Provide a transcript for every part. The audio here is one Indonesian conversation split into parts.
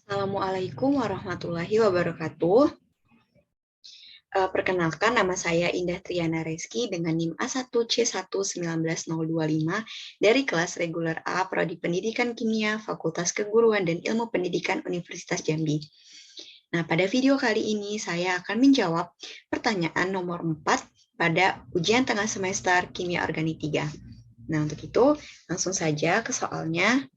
Assalamualaikum warahmatullahi wabarakatuh. Perkenalkan, nama saya Indah Triana Reski dengan NIM A1C1190025 dari kelas reguler A, Prodi Pendidikan Kimia, Fakultas Keguruan dan Ilmu Pendidikan Universitas Jambi. Nah, pada video kali ini saya akan menjawab pertanyaan nomor 4 pada ujian tengah semester Kimia Organik 3. Nah, untuk itu langsung saja ke soalnya.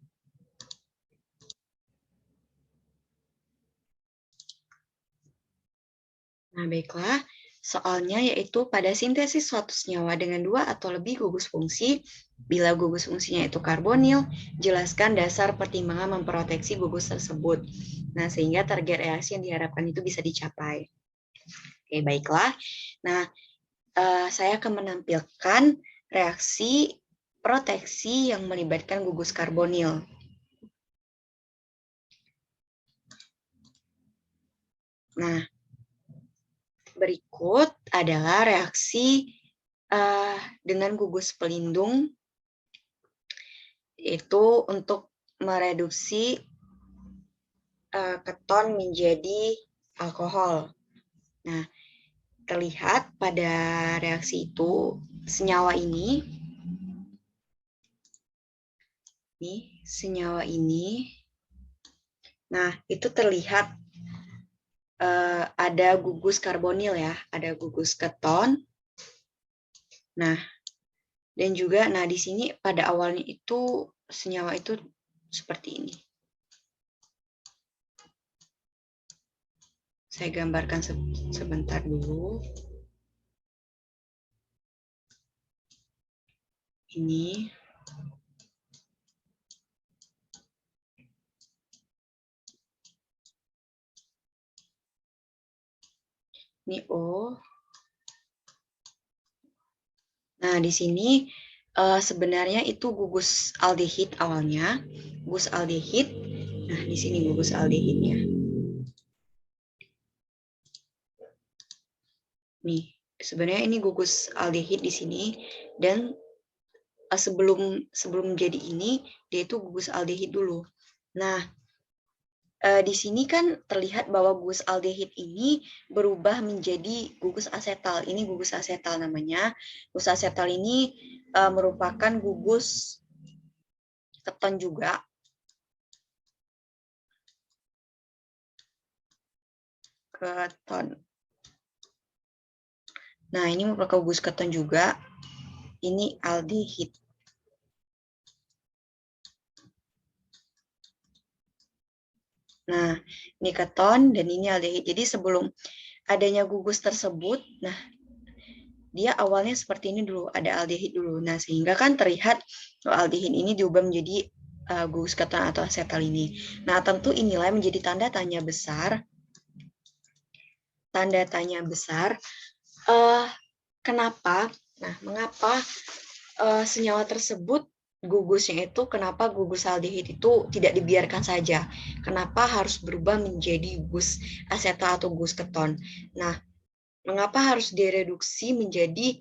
Nah, baiklah. Soalnya yaitu pada sintesis suatu senyawa dengan 2 atau lebih gugus fungsi, bila gugus fungsinya itu karbonil, jelaskan dasar pertimbangan memproteksi gugus tersebut. Nah, sehingga target reaksi yang diharapkan itu bisa dicapai. Oke, baiklah. Nah, saya akan menampilkan reaksi proteksi yang melibatkan gugus karbonil. Nah, berikut adalah reaksi dengan gugus pelindung, yaitu untuk mereduksi keton menjadi alkohol. Nah, terlihat pada reaksi itu senyawa ini, senyawa ini, nah itu terlihat ada gugus karbonil ya, ada gugus keton. Nah, dan juga, nah di sini pada awalnya itu senyawa itu seperti ini. Saya gambarkan sebentar dulu. Ini. Ini O. Nah, di sini sebenarnya itu gugus aldehid awalnya. Gugus aldehid. Nah, di sini gugus aldehidnya. Nih, sebenarnya ini gugus aldehid di sini, dan sebelum jadi ini dia itu gugus aldehid dulu. Nah, di sini kan terlihat bahwa gugus aldehid ini berubah menjadi gugus asetal. Ini gugus asetal namanya. Gugus asetal ini merupakan gugus keton juga. Keton. Nah, ini merupakan gugus keton juga. Ini aldehid. Nah, ini keton dan ini aldehid. Jadi sebelum adanya gugus tersebut, nah dia awalnya seperti ini dulu, ada aldehid dulu. Nah, sehingga kan terlihat aldehid ini diubah menjadi gugus keton atau asetal ini. Nah, tentu inilah menjadi tanda tanya besar. Tanda tanya besar, kenapa? Nah, mengapa senyawa tersebut gugusnya itu, kenapa gugus aldehid itu tidak dibiarkan saja? Kenapa harus berubah menjadi gugus asetal atau gugus keton? Nah, mengapa harus direduksi menjadi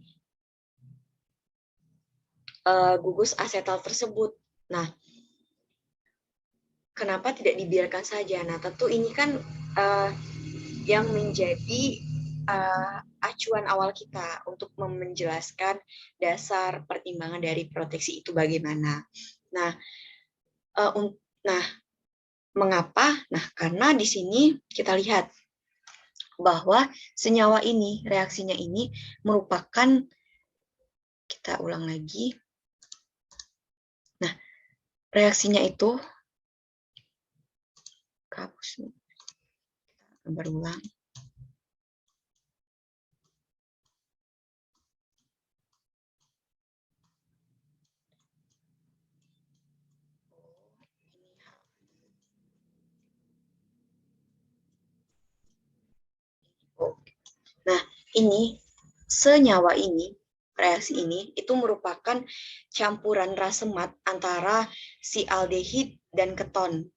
gugus asetal tersebut? Nah, kenapa tidak dibiarkan saja? Nah, tentu ini kan yang menjadi acuan awal kita untuk menjelaskan dasar pertimbangan dari proteksi itu bagaimana. Nah, mengapa? Nah, karena di sini kita lihat bahwa senyawa ini, reaksinya ini merupakan, kita ulang lagi. Nah, reaksinya itu, hapus, gambar ulang. Nah, ini senyawa ini, reaksi ini itu merupakan campuran rasemat antara si aldehid dan keton.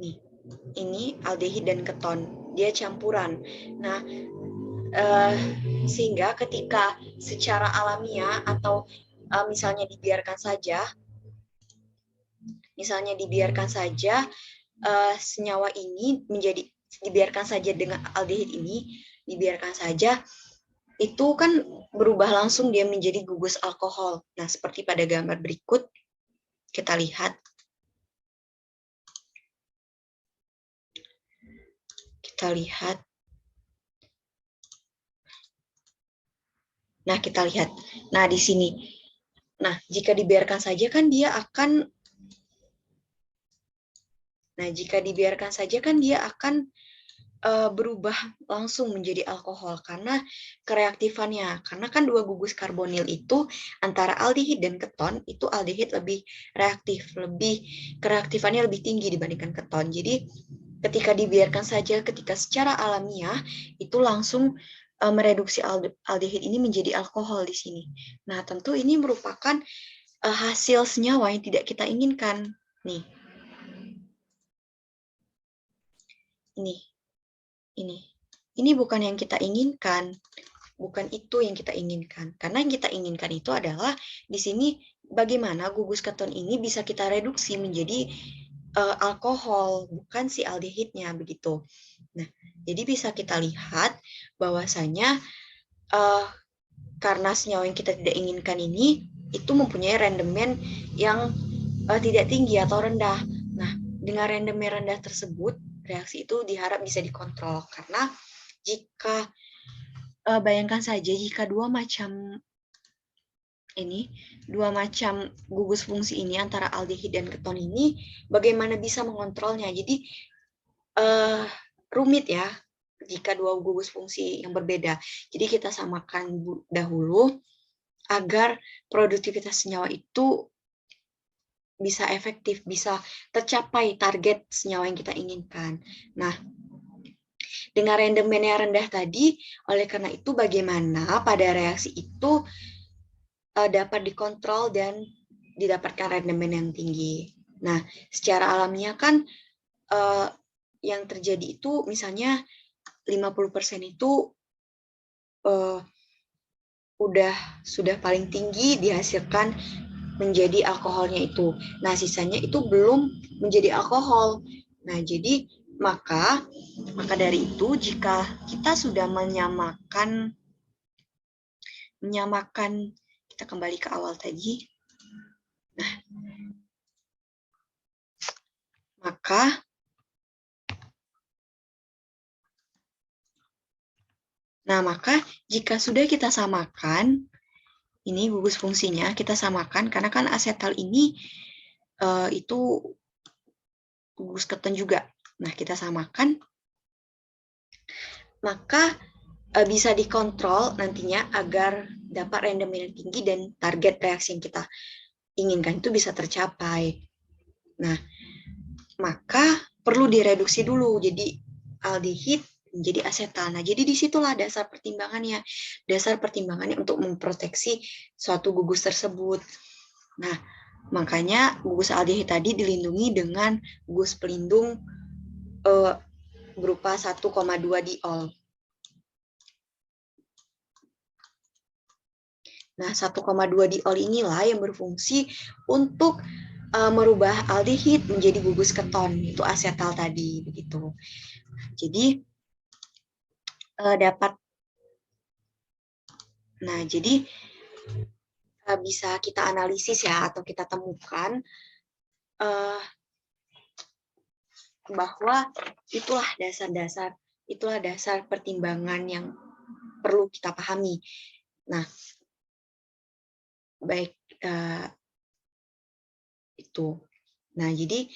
Nih, ini aldehid dan keton, dia campuran. Nah, sehingga ketika secara alamiah atau misalnya dibiarkan saja, misalnya dibiarkan saja senyawa ini dibiarkan saja dengan aldehid ini, dibiarkan saja, itu kan berubah langsung dia menjadi gugus alkohol. Nah, seperti pada gambar berikut, kita lihat. Nah, kita lihat. Nah, di sini. Nah, jika dibiarkan saja kan dia akan berubah langsung menjadi alkohol karena kereaktifannya. Karena kan dua gugus karbonil itu antara aldehid dan keton, itu aldehid lebih reaktif, kereaktifannya lebih tinggi dibandingkan keton. Jadi ketika dibiarkan saja, ketika secara alamiah itu langsung mereduksi aldehid ini menjadi alkohol di sini. Nah, tentu ini merupakan hasil senyawa yang tidak kita inginkan. Nih. Ini bukan yang kita inginkan, bukan itu yang kita inginkan. Karena yang kita inginkan itu adalah di sini bagaimana gugus keton ini bisa kita reduksi menjadi alkohol, bukan si aldehidnya begitu. Nah, jadi bisa kita lihat bahwasanya karena senyawa yang kita tidak inginkan ini itu mempunyai rendemen yang tidak tinggi atau rendah. Nah, dengan rendemen rendah tersebut, reaksi itu diharap bisa dikontrol karena jika bayangkan saja jika dua macam gugus fungsi ini antara aldehid dan keton ini bagaimana bisa mengontrolnya. Jadi rumit ya jika dua gugus fungsi yang berbeda. Jadi kita samakan dahulu agar produktivitas senyawa itu bisa efektif, bisa tercapai target senyawa yang kita inginkan. Nah, dengan rendemen yang rendah tadi, oleh karena itu bagaimana pada reaksi itu dapat dikontrol dan didapatkan rendemen yang tinggi. Nah, secara alamiah kan yang terjadi itu misalnya 50% itu sudah paling tinggi dihasilkan menjadi alkoholnya itu. Nah, sisanya itu belum menjadi alkohol. Nah, jadi maka dari itu jika kita sudah menyamakan kita kembali ke awal tadi. Maka jika sudah kita samakan ini gugus fungsinya, kita samakan karena kan asetal ini itu gugus keton juga. Nah, kita samakan, maka bisa dikontrol nantinya agar dapat rendemen yang tinggi dan target reaksi yang kita inginkan itu bisa tercapai. Nah, maka perlu direduksi dulu jadi aldehid menjadi asetal. Nah, jadi disitulah dasar pertimbangannya untuk memproteksi suatu gugus tersebut. Nah, makanya gugus aldehid tadi dilindungi dengan gugus pelindung berupa 1,2 diol. Nah, 1,2 diol inilah yang berfungsi untuk merubah aldehid menjadi gugus keton, itu asetal tadi, begitu. Jadi bisa kita analisis ya atau kita temukan bahwa itulah dasar pertimbangan yang perlu kita pahami. Nah, baik itu. Nah, jadi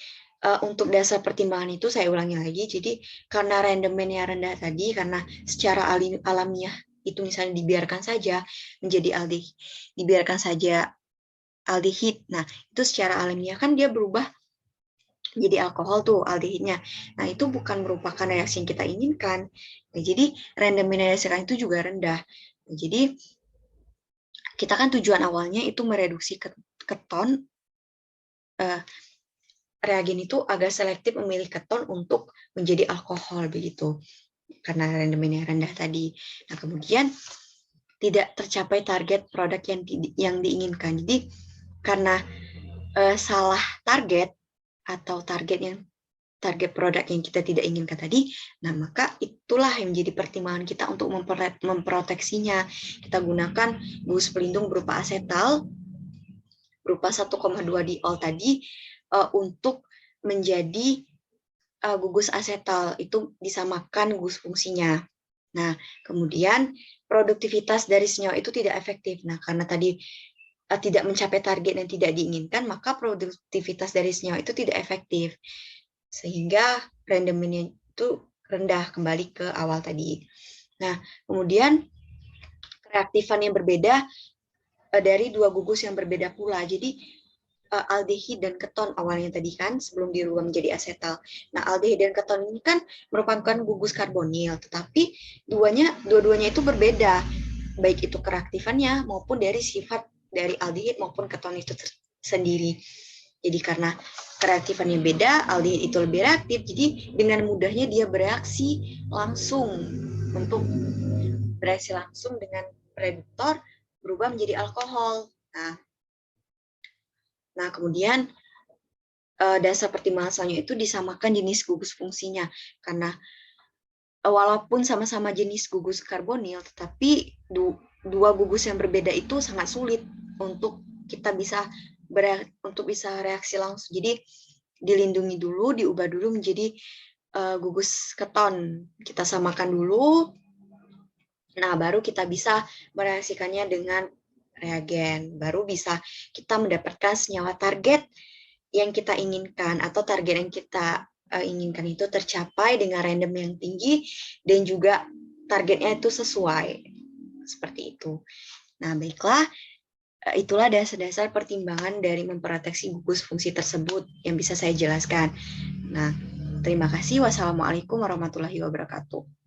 untuk dasar pertimbangan itu saya ulangi lagi. Jadi karena rendemennya rendah tadi, karena secara alamiah itu misalnya dibiarkan saja menjadi aldehid, dibiarkan saja aldehid. Nah, itu secara alamiah kan dia berubah jadi alkohol tuh aldehidnya. Nah, itu bukan merupakan reaksi yang kita inginkan. Nah, jadi rendemen sekarang itu juga rendah. Nah, jadi kita kan tujuan awalnya itu mereduksi keton. Reagen itu agak selektif memilih keton untuk menjadi alkohol begitu. Karena rendemennya rendah tadi. Nah, kemudian tidak tercapai target produk yang diinginkan. Jadi karena salah target, atau target produk yang kita tidak inginkan tadi, nah maka itulah yang menjadi pertimbangan kita untuk memproteksinya. Kita gunakan gugus pelindung berupa asetal, berupa 1,2 diol tadi, untuk menjadi gugus asetal, itu disamakan gugus fungsinya. Nah, kemudian produktivitas dari senyawa itu tidak efektif. Nah, karena tadi tidak mencapai target yang tidak diinginkan, maka produktivitas dari senyawa itu tidak efektif. Sehingga rendemennya itu rendah, kembali ke awal tadi. Nah, kemudian reaktifan yang berbeda dari dua gugus yang berbeda pula. Jadi aldehid dan keton awalnya tadi kan sebelum dirubah menjadi asetal. Nah, aldehid dan keton ini kan merupakan gugus karbonil, tetapi dua-duanya itu berbeda, baik itu kereaktifannya maupun dari sifat dari aldehid maupun keton itu sendiri. Jadi karena kereaktifannya beda, aldehid itu lebih reaktif, jadi dengan mudahnya dia bereaksi langsung dengan reduktor berubah menjadi alkohol. Nah, kemudian dasar pertimbangan selanjutnya itu disamakan jenis gugus fungsinya, karena walaupun sama-sama jenis gugus karbonil, tetapi dua gugus yang berbeda itu sangat sulit untuk kita bisa reaksi langsung. Jadi dilindungi dulu, diubah dulu menjadi gugus keton. Kita samakan dulu, nah baru kita bisa mereaksikannya dengan reagen, baru bisa kita mendapatkan senyawa target yang kita inginkan, atau target yang kita inginkan itu tercapai dengan random yang tinggi dan juga targetnya itu sesuai, seperti itu. Nah, baiklah, itulah dasar-dasar pertimbangan dari memproteksi gugus fungsi tersebut yang bisa saya jelaskan. Nah, terima kasih. Wassalamualaikum warahmatullahi wabarakatuh.